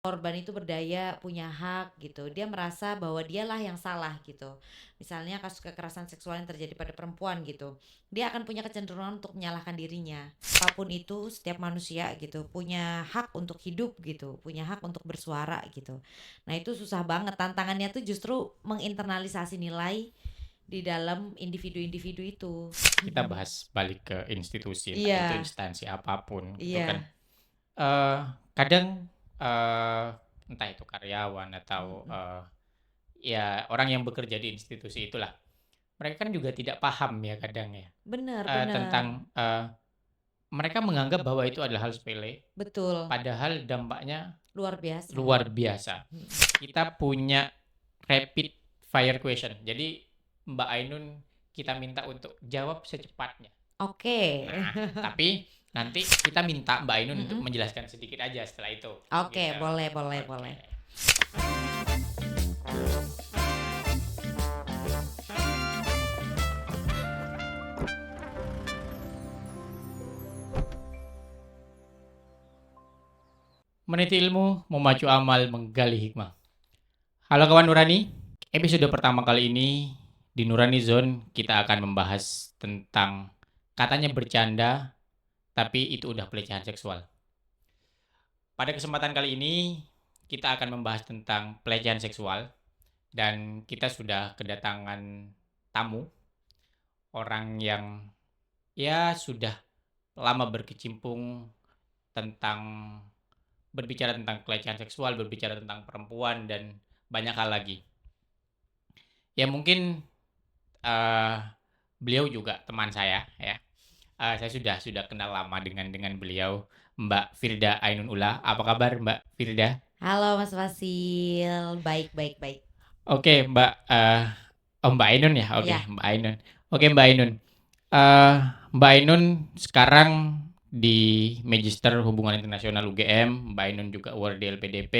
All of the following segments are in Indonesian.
korban itu berdaya, punya hak gitu. Dia merasa bahwa dialah yang salah gitu. Misalnya kasus kekerasan seksual yang terjadi pada perempuan gitu. Dia akan punya kecenderungan untuk menyalahkan dirinya. Apapun itu, setiap manusia gitu punya hak untuk hidup gitu, punya hak untuk bersuara gitu. Nah, itu susah banget. Tantangannya tuh justru menginternalisasi nilai di dalam individu-individu itu. Kita bahas balik ke institusi, entah itu Iya, instansi apapun gitu kan. iya. Eh Kadang eh entah itu karyawan atau Mm-mm. ya orang yang bekerja di institusi itulah. Mereka kan juga tidak paham ya kadang ya Bener, bener. tentang mereka menganggap bahwa itu adalah hal sepele, Betul. padahal dampaknya Luar biasa. luar biasa. Mm-mm. Kita punya rapid fire question. Jadi Mbak Ainun kita minta untuk jawab secepatnya. Oke. Nah, tapi nanti kita minta Mbak Ainun untuk Mm-mm. menjelaskan sedikit aja setelah itu, Oke, gitu. boleh, boleh, Oke. boleh. Meniti ilmu, memacu amal, menggali hikmah. Halo kawan Nurani, episode pertama kali ini di Nurani Zone kita akan membahas tentang katanya bercanda, tapi itu udah pelecehan seksual. Pada kesempatan kali ini kita akan membahas tentang pelecehan seksual dan kita sudah kedatangan tamu, orang yang ya sudah lama berkecimpung tentang berbicara tentang pelecehan seksual, berbicara tentang perempuan dan banyak hal lagi. Ya mungkin eh beliau juga teman saya ya. Saya sudah kenal lama dengan beliau, Mbak Firda Ainun Ula. Apa kabar Mbak Firda? Halo Mas Fasil, baik, baik, baik. Oke, Mbak Mbak Ainun ya. Oke, Ya, Mbak Ainun. Oke, Mbak Ainun. Eh Mbak Ainun sekarang di Magister Hubungan Internasional UGM. Mbak Ainun juga award di LPDP,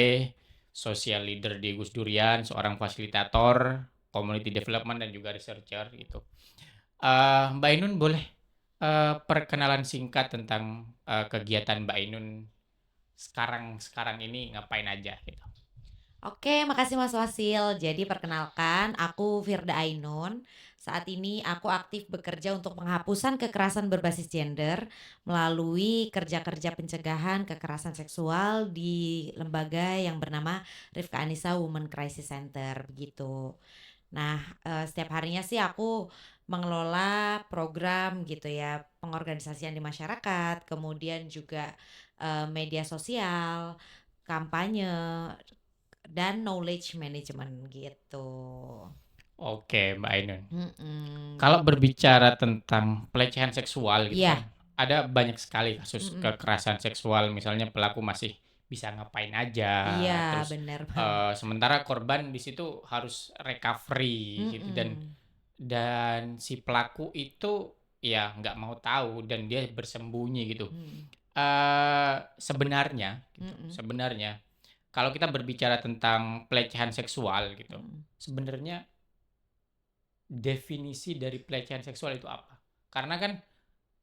social leader di Gus Durian, seorang fasilitator, community development dan juga researcher gitu. Mbak Ainun boleh perkenalan singkat tentang kegiatan Mbak Ainun sekarang ini ngapain aja gitu. oke, makasih Mas Fasil. Jadi perkenalkan, aku Firda Ainun. Saat ini aku aktif bekerja untuk penghapusan kekerasan berbasis gender melalui kerja-kerja pencegahan kekerasan seksual di lembaga yang bernama Rifka Anissa Women Crisis Center begitu. Nah, setiap harinya sih aku mengelola program gitu ya, pengorganisasian di masyarakat, kemudian juga media sosial, kampanye, dan knowledge management gitu. Oke, Mbak Ainun. Mm-mm. Kalau berbicara tentang pelecehan seksual gitu kan, Iya, ada banyak sekali kasus mm-mm. kekerasan seksual, misalnya pelaku masih bisa ngapain aja, Iya, terus benar banget. sementara korban di situ harus recovery gitu Mm-mm. dan si pelaku itu ya nggak mau tahu dan dia bersembunyi gitu. Mm. Sebenarnya gitu, Mm-mm. sebenarnya kalau kita berbicara tentang pelecehan seksual gitu, Mm. sebenarnya definisi dari pelecehan seksual itu apa? Karena kan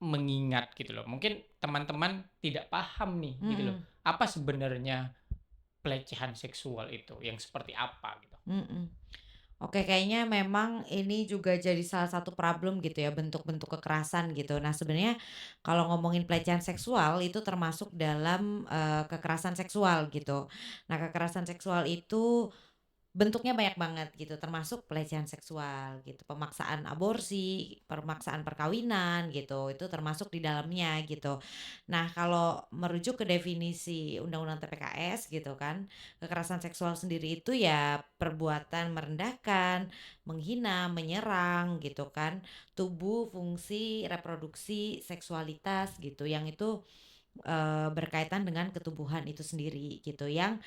mengingat gitu loh. Mungkin teman-teman tidak paham nih gitu loh. Mm-mm. Apa sebenarnya pelecehan seksual itu? Yang seperti apa gitu? Mm-mm. Oke, kayaknya memang ini juga jadi salah satu problem gitu ya, bentuk-bentuk kekerasan gitu. Nah, sebenarnya kalau ngomongin pelecehan seksual itu termasuk dalam kekerasan seksual gitu. Nah, kekerasan seksual itu bentuknya banyak banget gitu, termasuk pelecehan seksual gitu, pemaksaan aborsi, pemaksaan perkawinan gitu, itu termasuk di dalamnya gitu. Nah, kalau merujuk ke definisi Undang-Undang TPKS gitu kan, kekerasan seksual sendiri itu ya perbuatan merendahkan, menghina, menyerang gitu kan, tubuh, fungsi, reproduksi, seksualitas gitu, yang itu berkaitan dengan ketubuhan itu sendiri gitu yang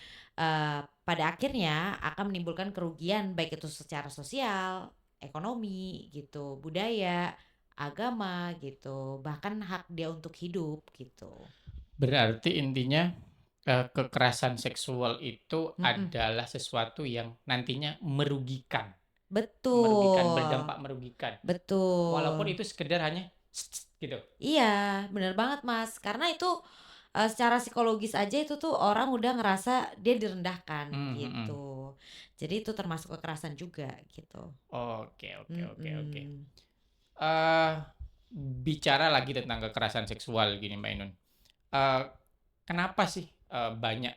pada akhirnya akan menimbulkan kerugian baik itu secara sosial, ekonomi gitu, budaya, agama gitu, bahkan hak dia untuk hidup gitu. Berarti intinya kekerasan seksual itu Mm-mm. adalah sesuatu yang nantinya merugikan, Betul, berdampak merugikan. Walaupun betul. itu sekedar hanya gitu. Iya, bener banget Mas. Karena itu secara psikologis aja itu tuh orang udah ngerasa dia direndahkan Mmm, mhm. gitu. Jadi itu termasuk kekerasan juga gitu. Oke oke oke oke. Mhm. Eee, Bicara lagi tentang kekerasan seksual gini Mbak Ainun, eee, kenapa sih, banyak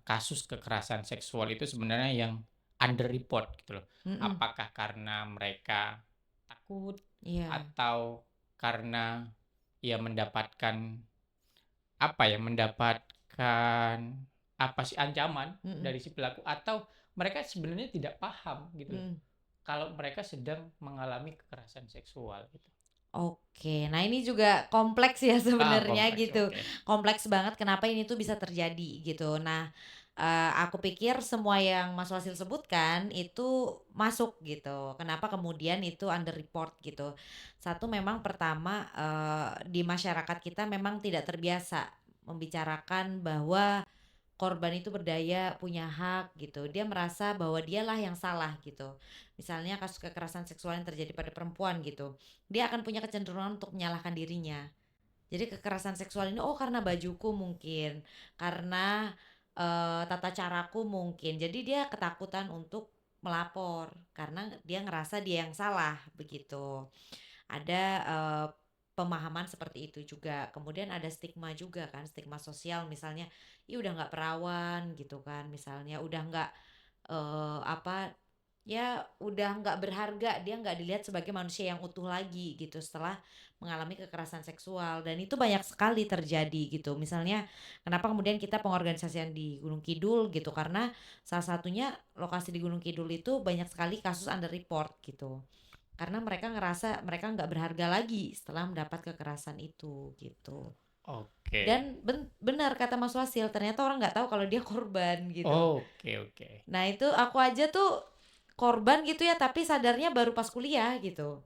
kasus kekerasan seksual itu sebenarnya yang under report gitu loh? Mhm. Apakah karena mereka takut Iya. atau karena ya mendapatkan apa ya, mendapatkan apa sih, ancaman Mhm. dari si pelaku atau mereka sebenarnya tidak paham gitu loh, Mhm. kalau mereka sedang mengalami kekerasan seksual gitu. Oke, nah ini juga kompleks ya sebenarnya Kompleks, gitu. oke. Kompleks banget kenapa ini tuh bisa terjadi gitu. Nah, aku pikir semua yang Mas Wasil sebutkan itu masuk gitu. Kenapa kemudian itu under report gitu. Satu memang pertama, di masyarakat kita memang tidak terbiasa membicarakan bahwa korban itu berdaya, punya hak gitu. Dia merasa bahwa dialah yang salah gitu. Misalnya kasus kekerasan seksual yang terjadi pada perempuan gitu. Dia akan punya kecenderungan untuk menyalahkan dirinya. Jadi kekerasan seksual ini, oh karena bajuku mungkin, karena tata caraku mungkin. Jadi dia ketakutan untuk melapor karena dia ngerasa dia yang salah begitu. Ada pemahaman seperti itu juga. Kemudian ada stigma juga kan, stigma sosial misalnya, ih udah nggak perawan gitu kan, misalnya udah nggak apa ya udah nggak berharga, dia nggak dilihat sebagai manusia yang utuh lagi gitu setelah mengalami kekerasan seksual dan itu banyak sekali terjadi gitu. Misalnya kenapa kemudian kita pengorganisasian di Gunung Kidul gitu karena salah satunya lokasi di Gunung Kidul itu banyak sekali kasus under report gitu. Karena mereka ngerasa mereka nggak berharga lagi setelah mendapat kekerasan itu gitu. Oke. Dan benar kata Mas Wasil, ternyata orang nggak tahu kalau dia korban gitu. Oke oke. Nah itu aku aja tuh korban gitu ya, tapi sadarnya baru pas kuliah gitu.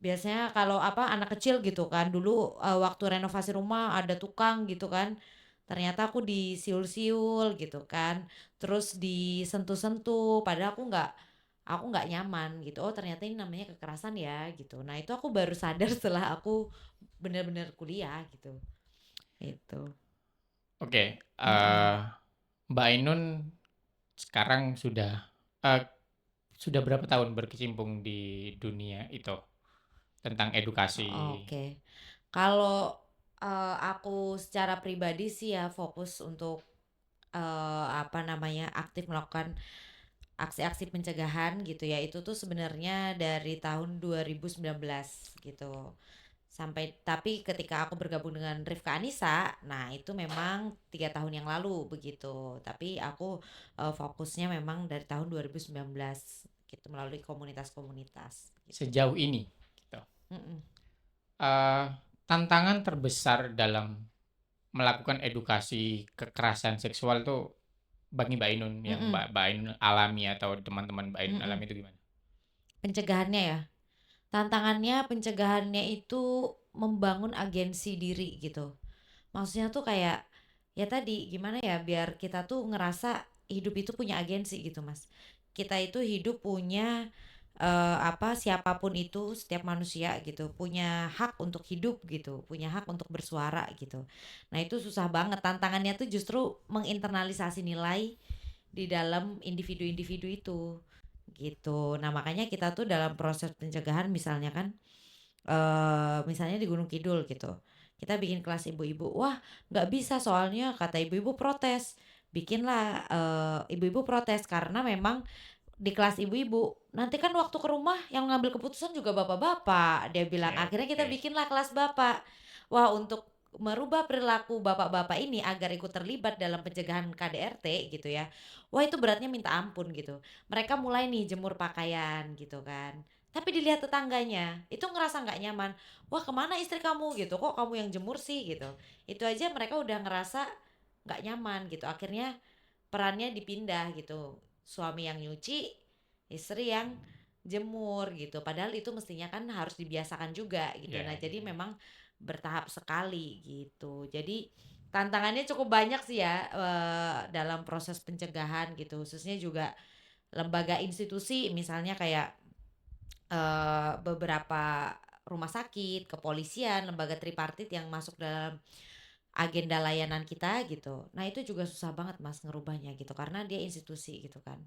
Biasanya kalau apa anak kecil gitu kan, dulu waktu renovasi rumah ada tukang gitu kan. Ternyata aku disiul-siul gitu kan. Terus disentuh-sentuh, padahal aku nggak nyaman gitu. Oh ternyata ini namanya kekerasan ya gitu. Nah itu aku baru sadar setelah aku bener-bener kuliah gitu. Itu. Oke, Mm-mm. Mbak Ainun sekarang eee, sudah berapa tahun berkecimpung di dunia itu, tentang edukasi? Oke. Kalau aku secara pribadi sih ya fokus untuk apa namanya aktif melakukan aksi-aksi pencegahan gitu ya. Itu tuh sebenarnya dari tahun 2019 gitu. Sampai tapi ketika aku bergabung dengan Rifka Anissa, nah itu memang 3 tahun yang lalu begitu. Tapi aku fokusnya memang dari tahun 2019 gitu melalui komunitas-komunitas gitu. Sejauh ini gitu, Mm-mm. eee, tantangan terbesar dalam melakukan edukasi kekerasan seksual tuh bagi Mbak Ainun yang Mm-mm. Mbak Ainun alami atau teman-teman Mbak Ainun Mm-mm. alami itu gimana? Pencegahannya ya. Tantangannya pencegahannya itu membangun agensi diri gitu. Maksudnya tuh kayak ya tadi gimana ya biar kita tuh ngerasa hidup itu punya agensi gitu Mas. Kita itu hidup punya apa siapapun itu setiap manusia gitu punya hak untuk hidup gitu, punya hak untuk bersuara gitu. Nah, itu susah banget tantangannya tuh justru menginternalisasi nilai di dalam individu-individu itu gitu. Nah, makanya kita tuh dalam proses pencegahan misalnya kan misalnya di Gunung Kidul gitu. Kita bikin kelas ibu-ibu, wah nggak bisa soalnya kata ibu-ibu protes. Bikinlah ibu-ibu protes karena memang di kelas ibu-ibu nanti kan waktu ke rumah yang ngambil keputusan juga bapak-bapak. Dia Oke bilang akhirnya kita oke. bikinlah kelas bapak. Wah untuk merubah perilaku bapak-bapak ini agar ikut terlibat dalam pencegahan KDRT gitu ya. Wah itu beratnya minta ampun gitu. Mereka mulai nih jemur pakaian gitu kan. Tapi dilihat tetangganya, itu ngerasa nggak nyaman. Wah kemana istri kamu gitu, kok kamu yang jemur sih gitu. Itu aja mereka udah ngerasa nggak nyaman gitu. Akhirnya perannya dipindah gitu. Suami yang nyuci, istri yang jemur gitu. Padahal itu mestinya kan harus dibiasakan juga gitu. Iya Nah iya jadi iya. memang bertahap sekali gitu. Jadi tantangannya cukup banyak sih ya dalam proses pencegahan gitu. Khususnya juga lembaga institusi misalnya kayak beberapa rumah sakit, kepolisian, lembaga tripartit yang masuk dalam agenda layanan kita gitu. Nah itu juga susah banget Mas ngerubahnya gitu karena dia institusi gitu kan.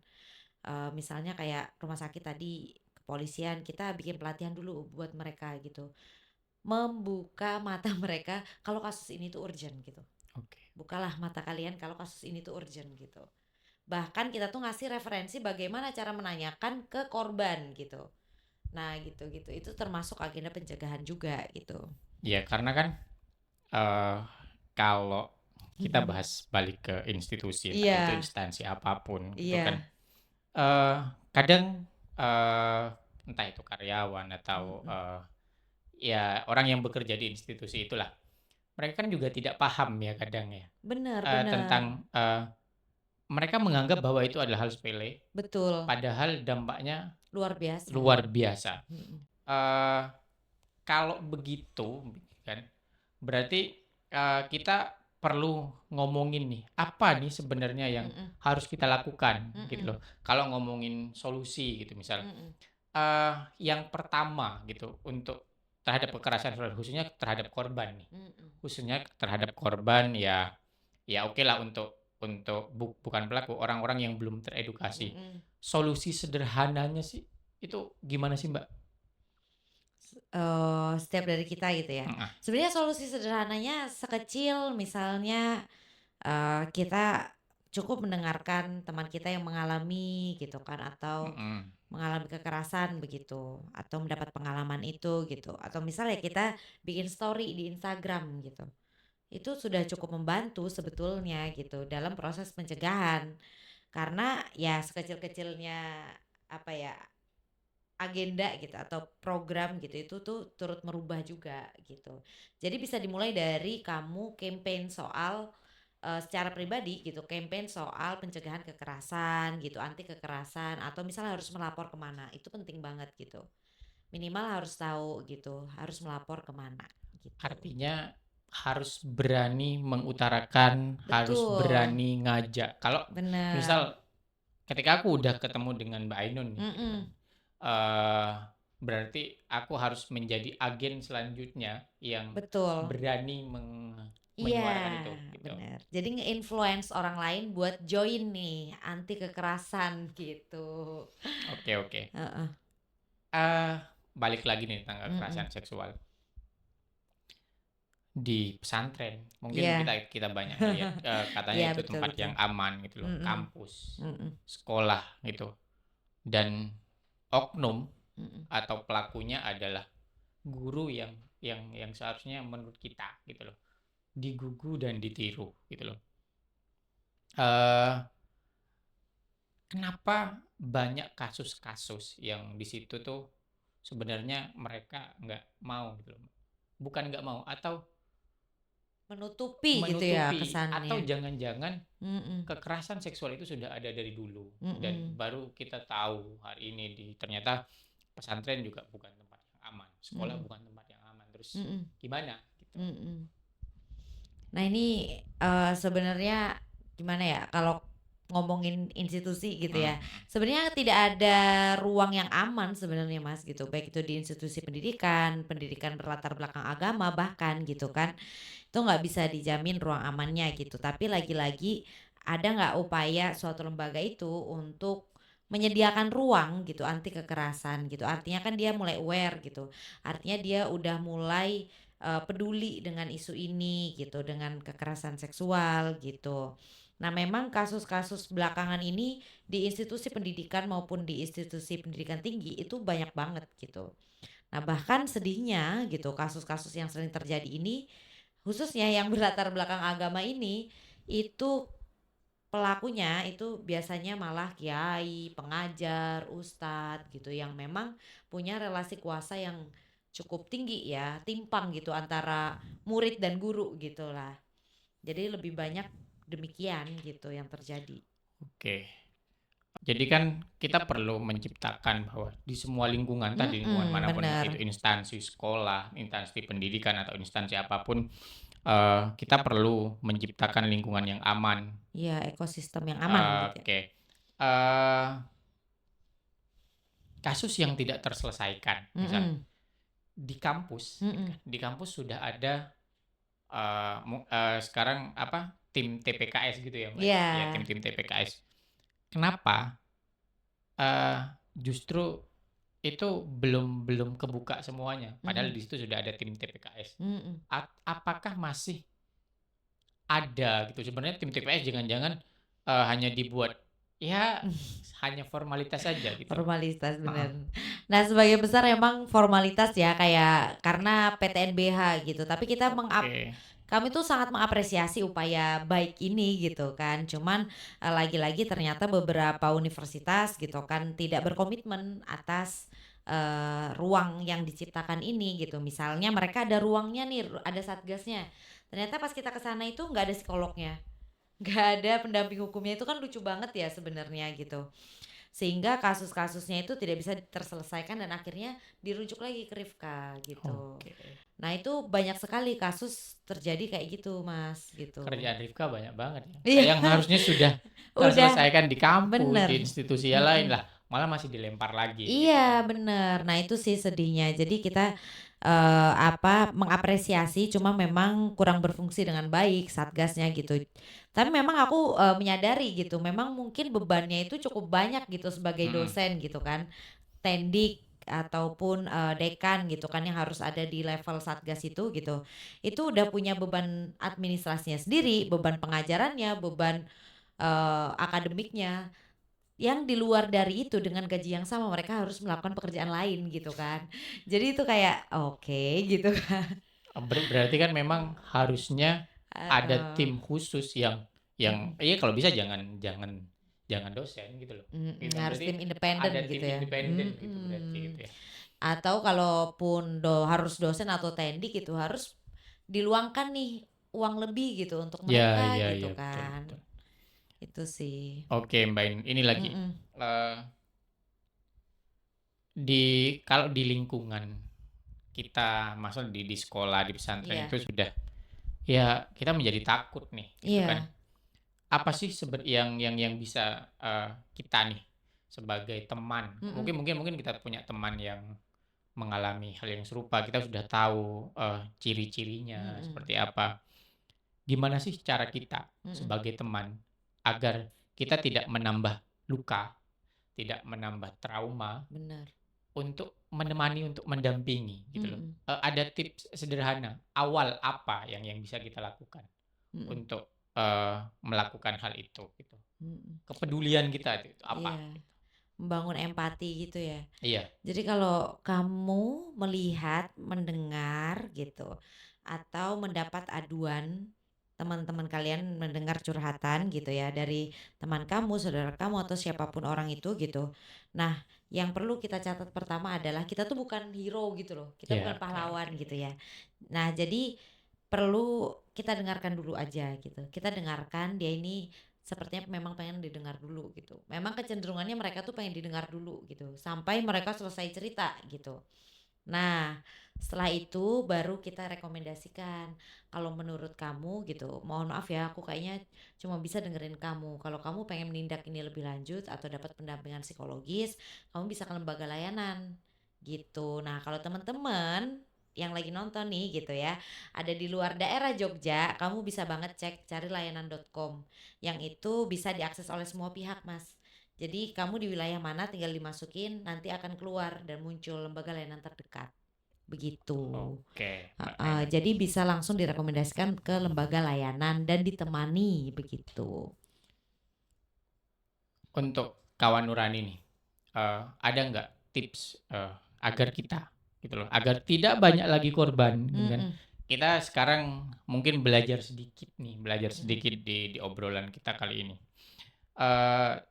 Misalnya kayak rumah sakit tadi, kepolisian, kita bikin pelatihan dulu buat mereka gitu. Membuka mata mereka kalau kasus ini tuh urgent gitu. Oke. Bukalah mata kalian kalau kasus ini tuh urgent gitu. Bahkan kita tuh ngasih referensi bagaimana cara menanyakan ke korban gitu. Nah gitu-gitu, itu termasuk agenda pencegahan juga gitu. Ya karena kan eh kalau kita Mhm. bahas balik ke institusi, entah itu Iya, instansi apapun gitu kan, iya, eh kadang eh entah itu karyawan atau mhm, ya orang yang bekerja di institusi itulah, mereka kan juga tidak paham ya kadang ya, bener bener, tentang mereka menganggap bahwa itu adalah hal sepele, betul, padahal dampaknya luar biasa, luar biasa. mhm, Eh Kalau begitu kan, berarti kita perlu ngomongin nih, apa nih sebenarnya yang mhm, harus kita lakukan gitu mhm, loh. Kalau ngomongin solusi gitu misal, mhm, yang pertama gitu untuk terhadap kekerasan seksual khususnya terhadap korban nih, mhm, khususnya terhadap korban ya, ya oke lah untuk bukan pelaku, orang-orang yang belum teredukasi. mhm. Solusi sederhananya sih itu gimana sih, Mbak? Setiap dari kita gitu ya. Heeh, Sebenarnya solusi sederhananya sekecil misalnya, kita cukup mendengarkan teman kita yang mengalami gitu kan atau mhm, mengalami kekerasan begitu, atau mendapat pengalaman itu gitu, atau misalnya kita bikin story di Instagram gitu. Itu sudah cukup membantu sebetulnya gitu dalam proses pencegahan. Karena ya sekecil-kecilnya apa ya, agenda gitu atau program gitu itu tuh turut merubah juga gitu. Jadi bisa dimulai dari kamu campaign soal secara pribadi gitu, campaign soal pencegahan kekerasan gitu, anti kekerasan atau misalnya harus melapor kemana, itu penting banget gitu. Minimal harus tahu gitu, harus melapor kemana gitu. artinya harus berani mengutarakan, harus Betul, berani ngajak. Kalau bener, misal ketika aku udah ketemu dengan Mbak Ainun nih gitu kan, mhm, eee, berarti aku harus menjadi agen selanjutnya yang betul. berani Iya, menyuarakan itu gitu. bener. Jadi nge-influence orang lain buat join nih anti kekerasan gitu. Oke oke. Heeh, Eee, Balik lagi nih tentang mhm. kekerasan seksual. Di pesantren, mungkin Iya. kita kita banyak ngelihat, katanya Iya, itu betul tempat betul. yang aman gitu loh, Mhm, kampus, mhm, sekolah gitu, dan oknum mhm, atau pelakunya adalah guru yang seharusnya menurut kita gitu loh, digugu dan ditiru gitu loh. Eee, Kenapa banyak kasus-kasus yang di situ tuh sebenarnya mereka nggak mau gitu loh, bukan nggak mau atau menutupi gitu ya menutupi kesannya. atau jangan-jangan Mhm, kekerasan seksual itu sudah ada dari dulu dan mhm, baru kita tahu hari ini ternyata pesantren juga bukan tempat yang aman, sekolah mhm, bukan tempat yang aman. Terus mhm, gimana gitu? mhm. Nah ini, sebenarnya gimana ya, kalau ngomongin institusi gitu Mhm ya, sebenarnya tidak ada ruang yang aman sebenarnya Mas gitu, baik itu di institusi pendidikan, pendidikan berlatar belakang agama bahkan gitu kan, itu nggak bisa dijamin ruang amannya gitu. Tapi lagi-lagi ada nggak upaya suatu lembaga itu untuk menyediakan ruang gitu anti kekerasan gitu. Artinya kan dia mulai aware gitu. Artinya dia udah mulai peduli dengan isu ini gitu, dengan kekerasan seksual gitu. Nah, memang kasus-kasus belakangan ini di institusi pendidikan maupun di institusi pendidikan tinggi itu banyak banget gitu. Nah, bahkan sedihnya gitu, kasus-kasus yang sering terjadi ini khususnya yang berlatar belakang agama ini, itu pelakunya itu biasanya malah kiai, pengajar, ustadz gitu yang memang punya relasi kuasa yang cukup tinggi ya, timpang gitu antara murid dan guru gitulah. Jadi lebih banyak demikian gitu yang terjadi. Oke, jadi kan kita perlu menciptakan bahwa di semua lingkungan, entah di lingkungan Mhm, manapun, entah bener. itu instansi sekolah, instansi pendidikan atau instansi apapun, kita perlu menciptakan lingkungan yang aman. Iya, ekosistem yang aman gitu ya. Oke, eee, kasus yang tidak terselesaikan misal Mhm, di kampus gitu kan, mhm, di kampus sudah ada sekarang apa, tim TPKS gitu ya, Mbak, ya? Iya. Ya tim-tim TPKS. Kenapa, eee, justru itu belum belum kebuka semuanya, padahal Mhm, di situ sudah ada tim TPKS. mhm. Apakah masih ada gitu sebenarnya tim TPS jangan-jangan, hanya dibuat, ya hanya formalitas saja gitu? Formalitas, Heeh, bener. Nah, sebagian besar emang formalitas ya, kayak karena PTNBH gitu, tapi oke. kami tuh sangat mengapresiasi upaya baik ini gitu kan. Cuman, lagi-lagi ternyata beberapa universitas gitu kan tidak berkomitmen atas, ruang yang diciptakan ini gitu. Misalnya mereka ada ruangnya nih, ada satgasnya. Ternyata pas kita ke sana itu nggak ada psikolognya, nggak ada pendamping hukumnya, itu kan lucu banget ya sebenarnya gitu. Sehingga kasus-kasusnya itu tidak bisa terselesaikan dan akhirnya dirujuk lagi ke Rifka gitu. Oke. Nah, itu banyak sekali kasus terjadi kayak gitu, Mas, gitu. Kerjaan Rifka banyak banget ya. Iya, Yang harusnya sudah udah terselesaikan di kampus, bener, di institusi yang lain mhm. lah, malah masih dilempar lagi gitu kan. Iya, bener. Nah, itu sih sedihnya. Jadi kita, mengapresiasi cuma memang kurang berfungsi dengan baik satgasnya gitu. Tapi memang aku, menyadari gitu, memang mungkin bebannya itu cukup banyak gitu sebagai Mhm, dosen gitu kan. Tendik ataupun, dekan gitu kan yang harus ada di level satgas itu gitu. Itu udah punya beban administrasinya sendiri, beban pengajarannya, beban, akademiknya. Yang di luar dari itu dengan gaji yang sama mereka harus melakukan pekerjaan lain gitu kan. Jadi itu kayak oke gitu kan. berarti kan memang harusnya ada Heeh, tim khusus yang mhm, iya kalau bisa jangan jangan jangan dosen gitu loh, gitu kan. harus Berarti tim independen ada tim gitu ya, independen gitu berarti gitu mhm. ya? Atau kalaupun harus dosen atau tendik gitu harus diluangkan nih uang lebih gitu untuk Ya mereka ya gitu ya, betul kan. betul. Itu sih. Oke Mbak, ini lagi, Mhm, eee, kalau di lingkungan kita, maksudnya di sekolah, di pesantren iya, itu sudah ya kita menjadi takut nih gitu kan. iya, Apa sih yang bisa, kita nih sebagai teman, mhm, mungkin mungkin mungkin kita punya teman yang mengalami hal yang serupa, kita sudah tahu, ciri-cirinya mhm, seperti apa. Gimana sih cara kita mhm, sebagai teman agar kita tidak menambah luka, tidak menambah trauma bener, untuk menemani, untuk mendampingi gitu loh. mhm, Ada tips sederhana awal apa yang bisa kita lakukan mhm, untuk, melakukan hal itu gitu? mhm, Kepedulian kita itu apa iya. gitu? Membangun empati gitu ya. Iya, Jadi kalau kamu melihat, mendengar gitu, atau mendapat aduan teman-teman kalian mendengar curhatan gitu ya dari teman kamu, saudara kamu atau siapapun orang itu gitu. Nah, yang perlu kita catat pertama adalah kita tuh bukan hero gitu loh. Kita iya, bukan oke pahlawan oke. gitu ya. Nah, jadi perlu kita dengarkan dulu aja gitu. Kita dengarkan dia ini sepertinya memang pengen didengar dulu gitu. Memang kecenderungannya mereka tuh pengen didengar dulu gitu, sampai mereka selesai cerita gitu. Nah, setelah itu baru kita rekomendasikan, kalau menurut kamu gitu, mohon maaf ya aku kayaknya cuma bisa dengerin kamu. Kalau kamu pengen menindak ini lebih lanjut atau dapat pendampingan psikologis, kamu bisa ke lembaga layanan gitu. Nah, kalau teman-teman yang lagi nonton nih gitu ya, ada di luar daerah Jogja, kamu bisa banget cek cari layanan.com yang itu bisa diakses oleh semua pihak, Mas. Jadi kamu di wilayah mana tinggal dimasukin nanti akan keluar dan muncul lembaga layanan terdekat, begitu. Oke, Mbak, Heeh, jadi bisa langsung direkomendasikan ke lembaga layanan dan ditemani begitu. untuk kawan nurani nih, ada nggak tips, agar kita gitu loh, agar tidak banyak lagi korban gitu kan. Mhm, Kita sekarang mungkin belajar sedikit nih, belajar mhm, sedikit di obrolan kita kali ini.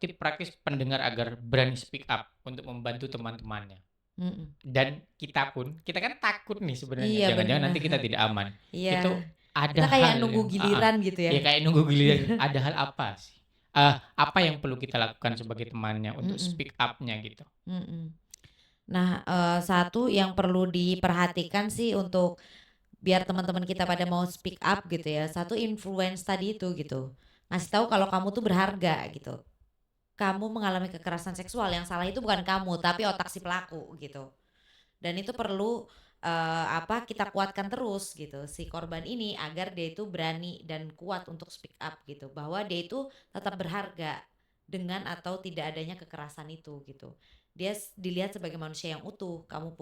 Tips praktis pendengar agar berani speak up untuk membantu teman-temannya. mhm. Dan kita pun, kita kan takut nih sebenarnya, Iya jangan-jangan nanti kita bener, tidak aman. iya. Itu ada Kita kayak hal nunggu yang giliran gitu ya. ya kayak nunggu giliran, ada hal apa sih? Apa yang perlu kita lakukan sebagai temannya untuk Mhm, speak up-nya gitu? mhm. Nah, satu yang perlu diperhatikan sih untuk biar teman-teman kita pada mau speak up gitu ya, satu influence tadi itu gitu. Ngasih tahu kalau kamu tuh berharga gitu. Kamu mengalami kekerasan seksual, yang salah itu bukan kamu, tapi otak si pelaku gitu. Dan itu perlu kita kuatkan terus gitu si korban ini agar dia itu berani dan kuat untuk speak up gitu, bahwa dia itu tetap berharga dengan atau tidak adanya kekerasan itu gitu. Dia dilihat sebagai manusia yang utuh, kamu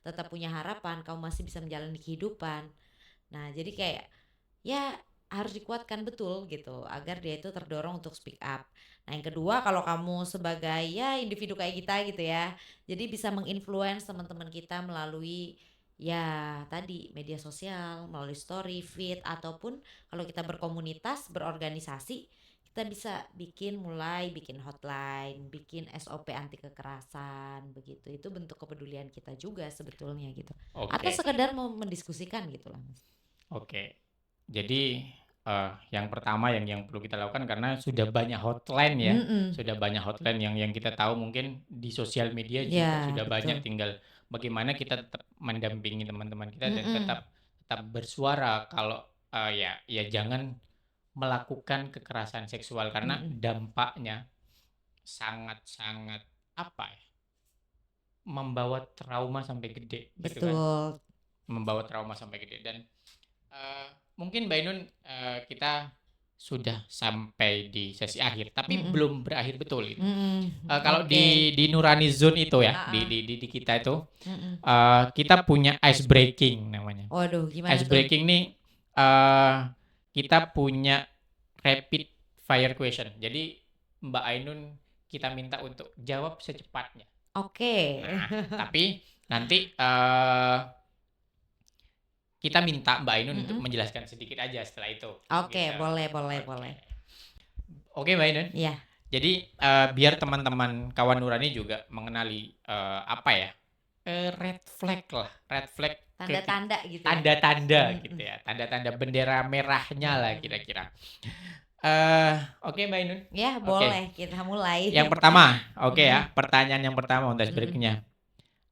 tetap punya harapan, kamu masih bisa menjalani kehidupan. Nah, jadi kayak ya harus dikuatkan betul gitu agar dia itu terdorong untuk speak up. Nah, yang kedua kalau kamu sebagai ya individu kayak kita gitu ya, jadi bisa menginfluence teman-teman kita melalui ya tadi media sosial, melalui story, feed ataupun kalau kita berkomunitas, berorganisasi, kita bisa mulai bikin hotline, bikin SOP anti kekerasan begitu. Itu bentuk kepedulian kita juga sebetulnya gitu. Atau Oke, sekedar mau mendiskusikan gitu lah, Mas. oke. Jadi yang pertama yang perlu kita lakukan karena sudah banyak hotline ya, Mhm. sudah banyak hotline yang kita tahu mungkin di sosial media juga Ya, sudah banyak, betul. tinggal bagaimana kita tetap mendampingi teman-teman kita dan Mhm. tetap tetap bersuara kalau ya jangan melakukan kekerasan seksual karena Mhm. dampaknya sangat-sangat apa ya, membawa trauma sampai gede gitu kan, Betul. membawa trauma sampai gede dan mungkin Mbak Ainun, kita sudah sampai di sesi akhir, tapi Mhm. belum berakhir betul ini. Mhm. Kalau Oke. di Nurani Zone itu ya, Heeh. di kita itu, Mhm. kita punya ice breaking namanya. Waduh, gimana Ice tuh? breaking nih, eh, kita punya rapid fire question. Jadi Mbak Ainun kita minta untuk jawab secepatnya. Oke. Nah, tapi nanti kita minta Mbak Ainun untuk Mhm. menjelaskan sedikit aja setelah itu, Oke, gitu. boleh boleh Oke. boleh. Oke, Mbak Ainun. Iya, Jadi biar teman-teman kawan Nurani juga mengenali apa ya? Red flag lah, red flag tanda-tanda gitu ya? tanda-tanda gitu Mhm. ya, tanda-tanda bendera merahnya lah Mhm. kira-kira. Oke, Mbak Ainun. Ya, Oke. boleh kita mulai. Yang pertama, oke Mhm. ya, pertanyaan yang pertama untuk Mhm. berikutnya.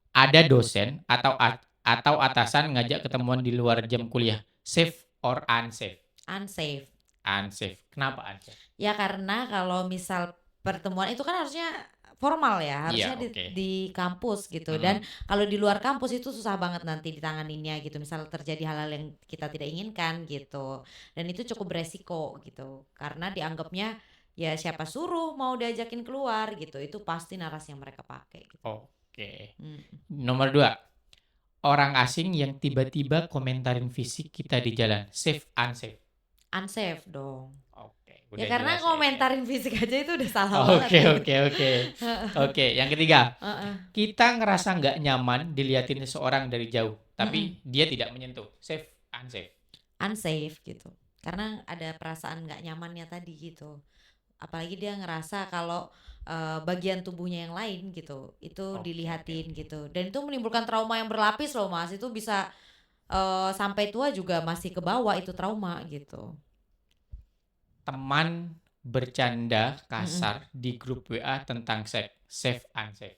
Ada dosen atau atasan ngajak ketemuan di luar jam kuliah, safe or unsafe? Unsafe. Unsafe. Kenapa unsafe? Ya karena kalau misal pertemuan itu kan harusnya formal ya, Iya, harusnya oke. di kampus gitu. Dan Mm-mm. kalau di luar kampus itu susah banget nanti ditanganinnya gitu. Misal terjadi hal-hal yang kita tidak inginkan gitu. Dan itu cukup beresiko gitu. Karena dianggapnya ya siapa suruh mau diajakin keluar gitu. Itu pasti narasi yang mereka pakai gitu. Oke. Mm. Nomor dua, orang asing yang tiba-tiba komentarin fisik kita di jalan, safe, unsafe? Unsafe dong. Oke, Ya udah karena jelas ya ini ya. komentarin fisik aja itu udah salah banget Oke, gitu. oke, oke. Oke, yang ketiga, Heeh. kita ngerasa nggak nyaman diliatin seseorang dari jauh, Mm-mm. tapi dia tidak menyentuh, safe, unsafe? Unsafe gitu. Karena ada perasaan nggak nyamannya tadi gitu. Apalagi dia ngerasa kalau bagian tubuhnya yang lain gitu itu Oke, oke, dilihatin oke. gitu, dan itu menimbulkan trauma yang berlapis loh Mas, itu bisa sampai tua juga masih kebawa itu trauma gitu. Teman bercanda Mm-mm. kasar di grup WA tentang seks, safe, unsafe?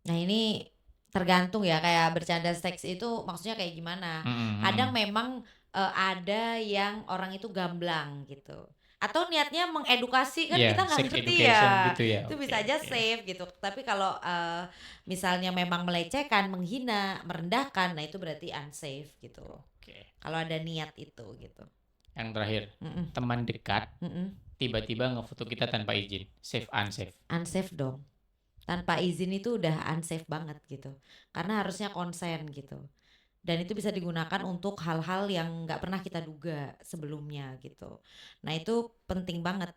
Nah ini tergantung ya, kayak bercanda seks itu maksudnya kayak gimana. Mm-mm, Kadang mm-mm. memang ada yang orang itu gamblang gitu. Atau niatnya mengedukasi kan Iya, kita nggak sex ngerti education ya. gitu ya. Itu Oke, bisa aja oke. safe gitu. Tapi kalau misalnya memang melecehkan, menghina, merendahkan, nah itu berarti unsafe gitu. Oke. Kalau ada niat itu gitu. Yang terakhir, Mm-mm. teman dekat Mm-mm. tiba-tiba ngefoto kita tanpa izin, safe, unsafe? Unsafe dong. Tanpa izin itu udah unsafe banget gitu. Karena harusnya konsen gitu. Dan itu bisa digunakan untuk hal-hal yang nggak pernah kita duga sebelumnya gitu. Nah itu penting banget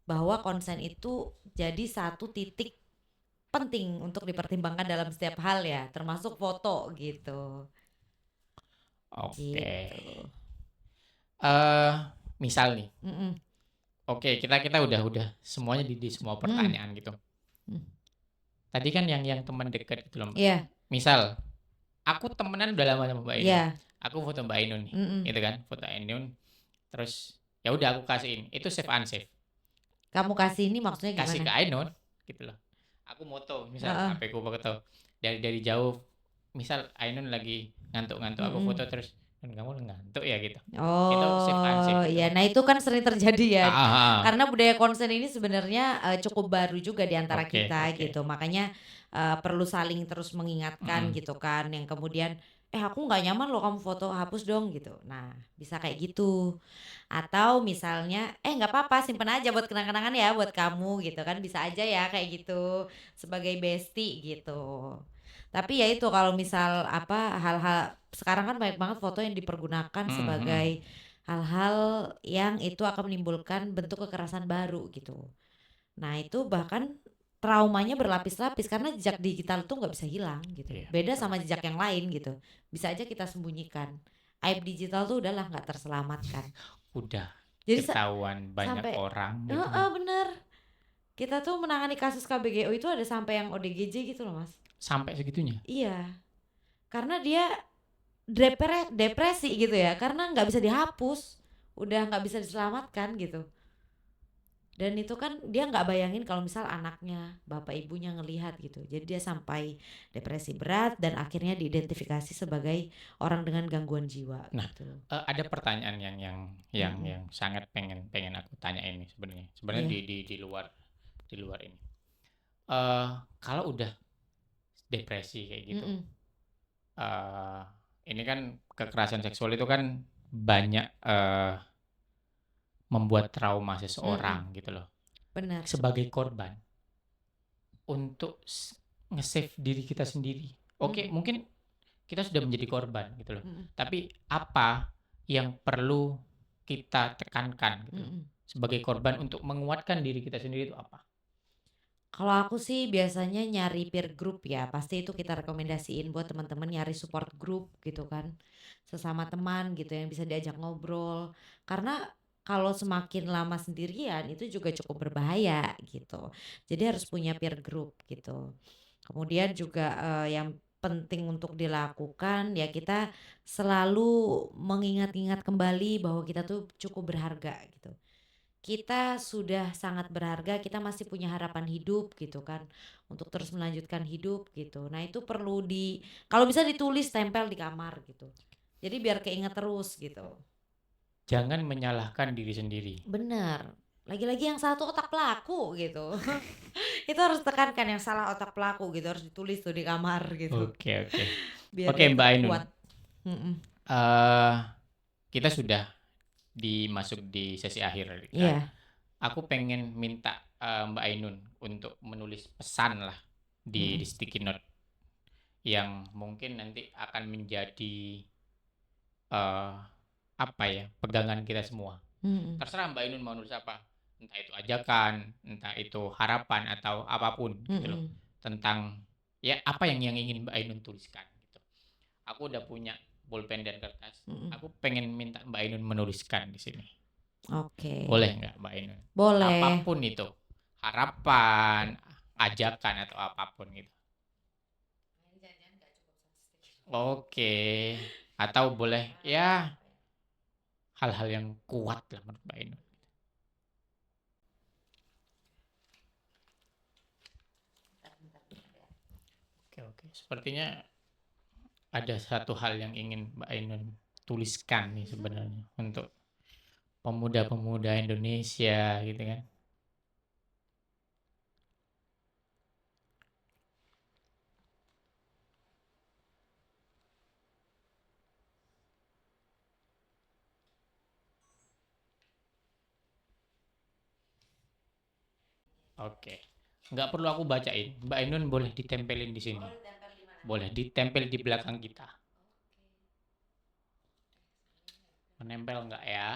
bahwa konsen itu jadi satu titik penting untuk dipertimbangkan dalam setiap hal ya, termasuk foto gitu. Oke. Gitu. eh Misal nih, Mm-mm. oke, kita udah semuanya di semua Mm. pertanyaan gitu. Mm. Tadi kan yang teman dekat gitu loh, Mbak. Iya, Misal, aku temenan udah lama sama Mbak Ainun. iya. Aku foto Mbak Ainun nih, Mm-mm. gitu kan, foto Ainun. Terus ya udah aku kasihin. Itu safe, unsafe? Kamu kasih ini maksudnya Kasih gimana? ke Ainun, gitu loh. Aku moto, misal Heeh. HP ku foto dari jauh. Misal Ainun lagi ngantuk-ngantuk, aku foto Mm-mm. terus. dan kamu ngantuk ya gitu. Itu save Oh, unsave itu. iya. Nah, itu kan sering terjadi ya, Heeh heeh. karena budaya konsen ini sebenarnya, cukup baru juga di antara Oke kita oke. gitu. Makanya, perlu saling terus mengingatkan Mhm. gitu kan, yang kemudian, "Eh, aku nggak nyaman loh kamu foto, hapus dong," gitu. Nah, bisa kayak gitu. Atau misalnya, "Eh, nggak apa-apa, simpen aja buat kenang-kenangan ya buat kamu," gitu kan, bisa aja ya kayak gitu, sebagai bestie gitu. Tapi ya itu kalau misal apa, hal-hal sekarang kan banyak banget foto yang dipergunakan Mhm mhm. sebagai hal-hal yang itu akan menimbulkan bentuk kekerasan baru gitu. Nah, itu bahkan traumanya berlapis-lapis karena jejak digital tuh nggak bisa hilang gitu. Iya, Beda betul. sama jejak yang lain gitu. Bisa aja kita sembunyikan. Aib digital tuh udahlah nggak terselamatkan. Udah Jadi ketahuan banyak sampai orang gitu kan. heeh, bener. Kita tuh menangani kasus KBGO itu ada sampai yang ODGJ gitu loh, Mas. Sampai segitunya? Iya, karena dia depresi gitu ya, karena nggak bisa dihapus, udah nggak bisa diselamatkan gitu. Dan itu kan dia nggak bayangin kalau misal anaknya, bapak ibunya ngelihat gitu. Jadi dia sampai depresi berat dan akhirnya diidentifikasi sebagai orang dengan gangguan jiwa Nah, gitu. ada pertanyaan Mhm, yang sangat pengen pengen aku tanyain nih sebenarnya. Sebenarnya iya, di luar ini. Eee, Kalau udah depresi kayak gitu, mhm, eee, ini kan kekerasan seksual itu kan banyak, membuat trauma mhm, seseorang gitu loh. bener, Sebagai korban, untuk nge-save diri kita sendiri. Oke, mhm, mungkin kita sudah menjadi korban gitu loh. mhm, Tapi apa yang perlu kita tekankan gitu loh, mhm. sebagai korban untuk menguatkan diri kita sendiri itu apa? Kalau aku sih biasanya nyari peer group ya, pasti itu kita rekomendasiin buat teman-teman nyari support group gitu kan. Sesama teman gitu yang bisa diajak ngobrol. Karena kalau semakin lama sendirian itu juga cukup berbahaya gitu. Jadi harus punya peer group gitu. Kemudian juga yang penting untuk dilakukan ya kita selalu mengingat-ingat kembali bahwa kita tuh cukup berharga gitu. Kita sudah sangat berharga, kita masih punya harapan hidup gitu kan, untuk terus melanjutkan hidup gitu. Nah, itu perlu kalau bisa ditulis tempel di kamar gitu. Jadi biar keinget terus gitu. Jangan menyalahkan diri sendiri. Bener, lagi-lagi yang satu otak pelaku gitu. Itu harus tekankan yang salah otak pelaku gitu, harus ditulis tuh di kamar gitu, Oke oke. biar Oke dia Mbak tetap Ainun, kuat. Mhm, eee, kita sudah masuk di sesi akhir kan. iya, Aku pengen minta, Mbak Ainun untuk menulis pesan lah di mhm, sticky note yang mungkin nanti akan menjadi, eee, apa ya, pegangan kita semua. mhm, Terserah Mbak Ainun mau nulis apa, entah itu ajakan, entah itu harapan atau apapun gitu loh, mhm, tentang ya apa yang ingin Mbak Ainun tuliskan gitu. Aku udah punya pulpen dan kertas, mhm. aku pengen minta Mbak Ainun menuliskan di sini. Oke, Boleh nggak Mbak Ainun? boleh. Apapun itu, harapan, ajakan atau apapun gitu. Oke, atau boleh ya hal-hal yang kuat lah menurut Mbak Ainun. Oke oke, sepertinya ada satu hal yang ingin Mbak Ainun tuliskan nih sebenarnya untuk pemuda-pemuda Indonesia gitu kan. Oke. Nggak perlu aku bacain. Mbak Ainun boleh ditempelin di sini. Boleh ditempel di belakang kita. Menempel nggak ya?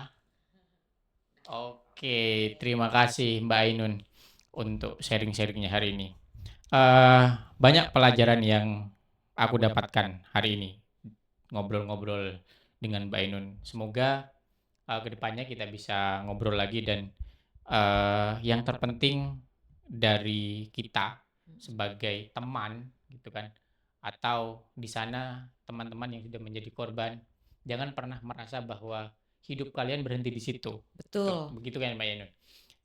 Oke, terima kasih Mbak Ainun untuk sharing-sharingnya hari ini. Eh, Banyak pelajaran yang aku dapatkan hari ini ngobrol-ngobrol dengan Mbak Ainun. Semoga kedepannya kita bisa ngobrol lagi dan yang terpenting dari kita sebagai teman gitu kan atau di sana teman-teman yang sudah menjadi korban jangan pernah merasa bahwa hidup kalian berhenti di situ. Tuh, Betul, begitu kan Mbak Ainun?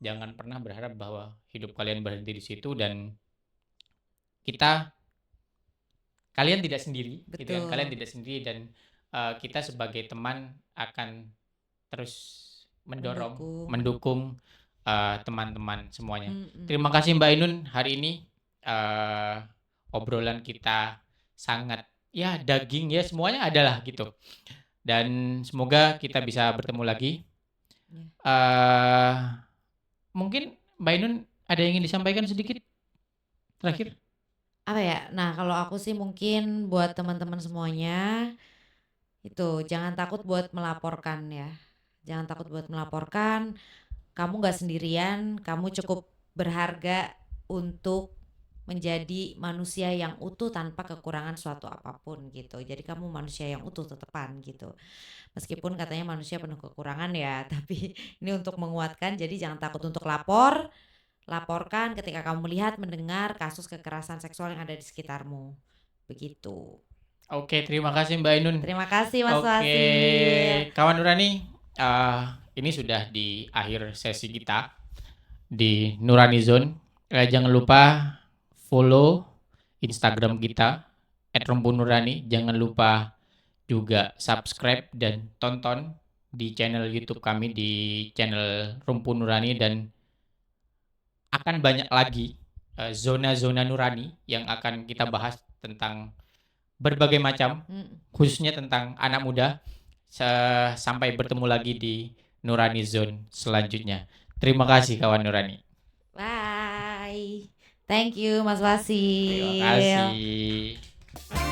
Jangan pernah berharap bahwa hidup kalian berhenti di situ dan kita kalian tidak sendiri gitu kan. Kalian betul. tidak sendiri dan kita sebagai teman akan terus mendorong, Mendukung. mendukung teman-teman semuanya. Mm-mm. Terima kasih Mbak Ainun hari ini obrolan kita sangat ya daging ya semuanya adalah gitu. Dan semoga kita bisa bertemu lagi. Ya. Mungkin Mbak Ainun ada yang ingin disampaikan sedikit terakhir? Apa ya? Nah, kalau aku sih mungkin buat teman-teman semuanya itu jangan takut buat melaporkan ya. Jangan takut buat melaporkan. Kamu nggak sendirian. Kamu cukup berharga untuk menjadi manusia yang utuh tanpa kekurangan suatu apapun gitu. Jadi kamu manusia yang utuh tetepan gitu. Meskipun katanya manusia penuh kekurangan ya, tapi ini untuk menguatkan. Jadi jangan takut untuk lapor. Laporkan ketika kamu melihat, mendengar kasus kekerasan seksual yang ada di sekitarmu. Begitu. Oke, terima kasih Mbak Ainun. Terima kasih Mas Oke, Wasil. kawan Nurani, ini sudah di akhir sesi kita di Nurani Zone. Jangan lupa follow Instagram kita @rumpun_nurani. Jangan lupa juga subscribe dan tonton di channel YouTube kami di channel Rumpun Nurani, dan akan banyak lagi zona-zona Nurani yang akan kita bahas tentang berbagai macam, khususnya tentang anak muda. Sampai bertemu lagi di Nurani Zone selanjutnya. Terima kasih kawan Nurani. Bye. Thank you Mas Terima Wasil. kasih.